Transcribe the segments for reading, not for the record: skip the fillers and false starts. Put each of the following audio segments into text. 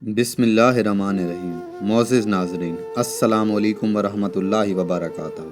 بسم اللہ الرحمن الرحیم۔ معزز ناظرین، السلام علیکم ورحمۃ اللہ وبرکاتہ۔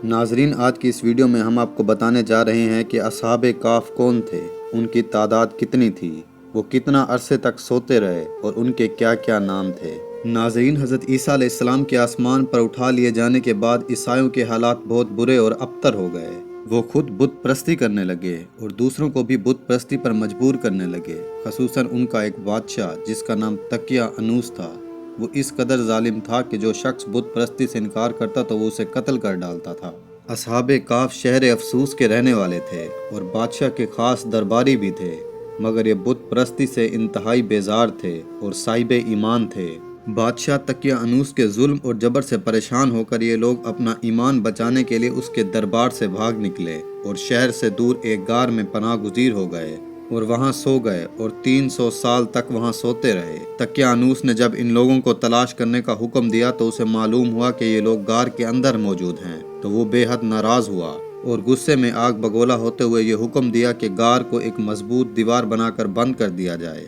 ناظرین، آج کی اس ویڈیو میں ہم آپ کو بتانے جا رہے ہیں کہ اصحاب کہف کون تھے، ان کی تعداد کتنی تھی، وہ کتنا عرصے تک سوتے رہے اور ان کے کیا کیا نام تھے۔ ناظرین، حضرت عیسیٰ علیہ السلام کے آسمان پر اٹھا لیے جانے کے بعد عیسائیوں کے حالات بہت برے اور ابتر ہو گئے۔ وہ خود بت پرستی کرنے لگے اور دوسروں کو بھی بت پرستی پر مجبور کرنے لگے، خصوصاً ان کا ایک بادشاہ جس کا نام تقیہ انوس تھا۔ وہ اس قدر ظالم تھا کہ جو شخص بت پرستی سے انکار کرتا تو وہ اسے قتل کر ڈالتا تھا۔ اصحاب کہف شہر افسوس کے رہنے والے تھے اور بادشاہ کے خاص درباری بھی تھے، مگر یہ بت پرستی سے انتہائی بیزار تھے اور صاحب ایمان تھے۔ بادشاہ تقیہ انوس کے ظلم اور جبر سے پریشان ہو کر یہ لوگ اپنا ایمان بچانے کے لیے اس کے دربار سے بھاگ نکلے اور شہر سے دور ایک غار میں پناہ گزیر ہو گئے اور وہاں سو گئے اور 300 سال تک وہاں سوتے رہے۔ تقیہ انوس نے جب ان لوگوں کو تلاش کرنے کا حکم دیا تو اسے معلوم ہوا کہ یہ لوگ غار کے اندر موجود ہیں، تو وہ بے حد ناراض ہوا اور غصے میں آگ بگولا ہوتے ہوئے یہ حکم دیا کہ غار کو ایک مضبوط دیوار بنا کر بند کر دیا جائے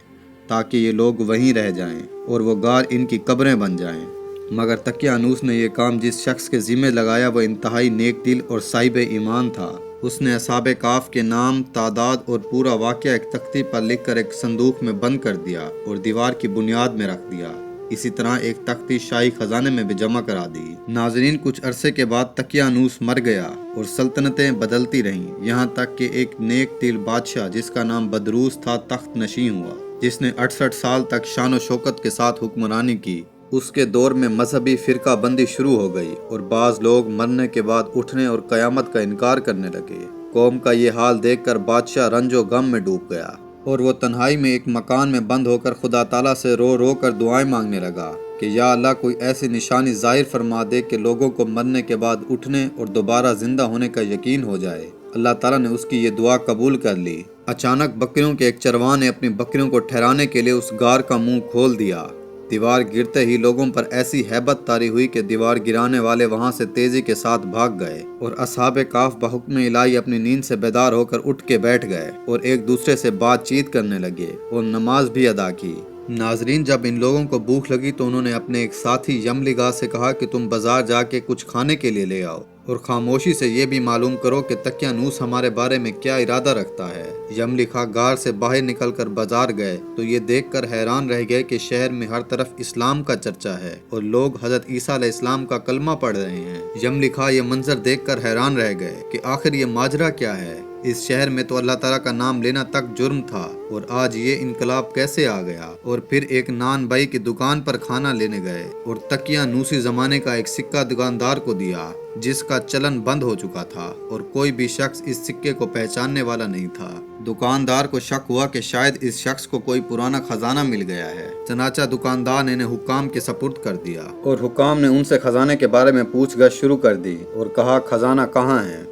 تاکہ یہ لوگ وہیں رہ جائیں اور وہ غار ان کی قبریں بن جائیں۔ مگر تقیہ انوس نے یہ کام جس شخص کے ذمہ لگایا وہ انتہائی نیک دل اور صاحب ایمان تھا۔ اس نے اصحاب کہف کے نام، تعداد اور پورا واقعہ ایک تختی پر لکھ کر ایک صندوق میں بند کر دیا اور دیوار کی بنیاد میں رکھ دیا۔ اسی طرح ایک تختی شاہی خزانے میں بھی جمع کرا دی۔ ناظرین، کچھ عرصے کے بعد تقیہ انوس مر گیا اور سلطنتیں بدلتی رہیں، یہاں تک کہ ایک نیک دل بادشاہ جس کا نام بدروس تھا تخت نشین ہوا، جس نے 68 سال تک شان و شوکت کے ساتھ حکمرانی کی۔ اس کے دور میں مذہبی فرقہ بندی شروع ہو گئی اور بعض لوگ مرنے کے بعد اٹھنے اور قیامت کا انکار کرنے لگے۔ قوم کا یہ حال دیکھ کر بادشاہ رنج و غم میں ڈوب گیا اور وہ تنہائی میں ایک مکان میں بند ہو کر خدا تعالیٰ سے رو رو کر دعائیں مانگنے لگا کہ یا اللہ، کوئی ایسی نشانی ظاہر فرما دے کہ لوگوں کو مرنے کے بعد اٹھنے اور دوبارہ زندہ ہونے کا یقین ہو جائے۔ اللہ تعالیٰ نے اس کی یہ دعا قبول کر لی۔ اچانک بکریوں کے ایک چرواہا نے اپنی بکریوں کو ٹھہرانے کے لیے اس غار کا منہ کھول دیا۔ دیوار گرتے ہی لوگوں پر ایسی ہیبت طاری ہوئی کہ دیوار گرانے والے وہاں سے تیزی کے ساتھ بھاگ گئے اور اصحاب کہف بحکم الہی اپنی نیند سے بیدار ہو کر اٹھ کے بیٹھ گئے اور ایک دوسرے سے بات چیت کرنے لگے اور نماز بھی ادا کی۔ ناظرین، جب ان لوگوں کو بھوک لگی تو انہوں نے اپنے ایک ساتھی یملیغا سے کہا کہ تم بازار جا کے کچھ کھانے کے لیے لے آؤ اور خاموشی سے یہ بھی معلوم کرو کہ تقیہ انوس ہمارے بارے میں کیا ارادہ رکھتا ہے۔ یملیغا غار سے باہر نکل کر بازار گئے تو یہ دیکھ کر حیران رہ گئے کہ شہر میں ہر طرف اسلام کا چرچا ہے اور لوگ حضرت عیسیٰ علیہ السلام کا کلمہ پڑھ رہے ہیں۔ یملیغا یہ منظر دیکھ کر حیران رہ گئے کہ آخر یہ ماجرا کیا ہے۔ اس شہر میں تو اللہ تعالیٰ کا نام لینا تک جرم تھا اور آج یہ انقلاب کیسے آ گیا۔ اور پھر ایک نان بائی کی دکان پر کھانا لینے گئے اور تقیہ انوسی زمانے کا ایک سکہ دکاندار کو دیا جس کا چلن بند ہو چکا تھا اور کوئی بھی شخص اس سکے کو پہچاننے والا نہیں تھا۔ دکاندار کو شک ہوا کہ شاید اس شخص کو کوئی پرانا خزانہ مل گیا ہے، چنانچہ دکاندار نے انہیں حکام کے سپرد کر دیا اور حکام نے ان سے خزانے کے بارے میں پوچھ گچھ شروع کر دی اور کہا خزانہ کہاں ہے؟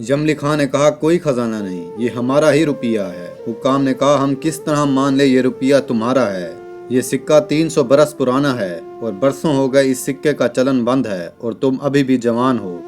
یملیغا نے کہا کوئی خزانہ نہیں، یہ ہمارا ہی روپیہ ہے۔ حکام نے کہا ہم کس طرح مان لے یہ روپیہ تمہارا ہے؟ یہ سکہ 300 برس پرانا ہے اور برسوں ہو گئے اس سکے کا چلن بند ہے اور تم ابھی بھی جوان ہو،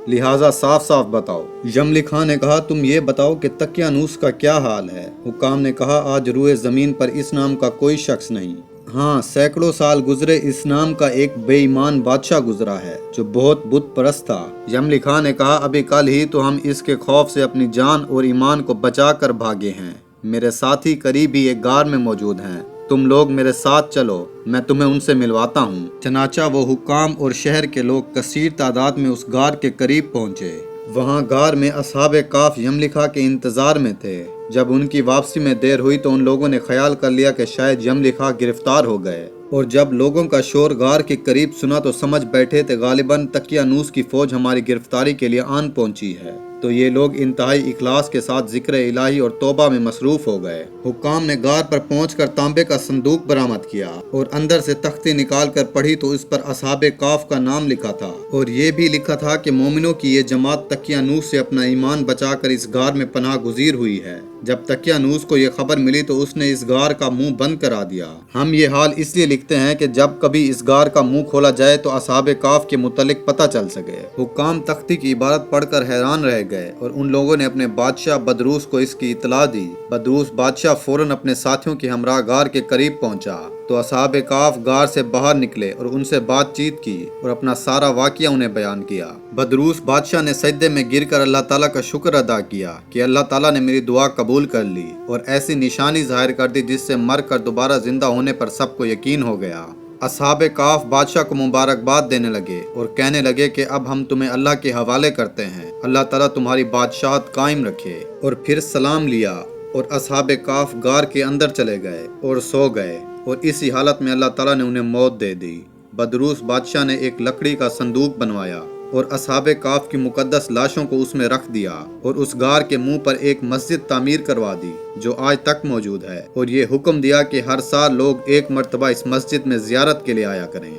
لہٰذا صاف صاف بتاؤ۔ یملیغا نے کہا تم یہ بتاؤ کہ تقیہ انوس کا کیا حال ہے؟ حکام نے کہا آج روئے زمین پر اس نام کا کوئی شخص نہیں، ہاں سینکڑوں سال گزرے اس نام کا ایک بے ایمان بادشاہ گزرا ہے جو بہت بت پرست تھا۔ یملیغا نے کہا ابھی کل ہی تو ہم اس کے خوف سے اپنی جان اور ایمان کو بچا کر بھاگے ہیں۔ میرے ساتھی قریب ہی ایک غار میں موجود ہیں، تم لوگ میرے ساتھ چلو، میں تمہیں ان سے ملواتا ہوں۔ چنانچہ وہ حکام اور شہر کے لوگ کثیر تعداد میں اس غار کے قریب پہنچے۔ وہاں غار میں اصحاب کہف یملیغا کے انتظار میں تھے۔ جب ان کی واپسی میں دیر ہوئی تو ان لوگوں نے خیال کر لیا کہ شاید یملیغا گرفتار ہو گئے، اور جب لوگوں کا شور غار کے قریب سنا تو سمجھ بیٹھے تھے غالباً تقیہ انوس کی فوج ہماری گرفتاری کے لیے آن پہنچی ہے۔ تو یہ لوگ انتہائی اخلاص کے ساتھ ذکر الہی اور توبہ میں مصروف ہو گئے۔ حکام نے غار پر پہنچ کر تانبے کا صندوق برآمد کیا اور اندر سے تختی نکال کر پڑھی تو اس پر اصحاب کہف کا نام لکھا تھا اور یہ بھی لکھا تھا کہ مومنوں کی یہ جماعت تقیہ انوس سے اپنا ایمان بچا کر اس غار میں پناہ گزیر ہوئی ہے۔ جب تقیہ انوس کو یہ خبر ملی تو اس نے اس غار کا منہ بند کرا دیا۔ ہم یہ حال اس لیے لکھتے ہیں کہ جب کبھی اس غار کا منہ کھولا جائے تو اصحاب کہف کے متعلق پتہ چل سکے۔ حکام تختی کی عبارت پڑھ کر حیران رہ گئے اور ان لوگوں نے اپنے بادشاہ بدروس کو اس کی اطلاع دی۔ بدروس بادشاہ فوراً اپنے ساتھیوں کے ہمراہ غار کے قریب پہنچا تو اصحاب کہف غار سے باہر نکلے اور ان سے بات چیت کی اور اپنا سارا واقعہ انہیں بیان کیا۔ بدروس بادشاہ نے سجدے میں گر کر اللہ تعالیٰ کا شکر ادا کیا کہ اللہ تعالیٰ نے میری دعا قبول کر لی اور ایسی نشانی ظاہر کر دی جس سے مر کر دوبارہ زندہ ہونے پر سب کو یقین ہو گیا۔ اصحاب کہف بادشاہ کو مبارکباد دینے لگے اور کہنے لگے کہ اب ہم تمہیں اللہ کے حوالے کرتے ہیں، اللہ تعالیٰ تمہاری بادشاہت قائم رکھے۔ اور پھر سلام لیا اور اصحاب کہف غار کے اندر چلے گئے اور سو گئے، اور اسی حالت میں اللہ تعالیٰ نے انہیں موت دے دی۔ بدروس بادشاہ نے ایک لکڑی کا صندوق بنوایا اور اصحاب کہف کی مقدس لاشوں کو اس میں رکھ دیا اور اس غار کے منہ پر ایک مسجد تعمیر کروا دی جو آج تک موجود ہے، اور یہ حکم دیا کہ ہر سال لوگ ایک مرتبہ اس مسجد میں زیارت کے لیے آیا کریں۔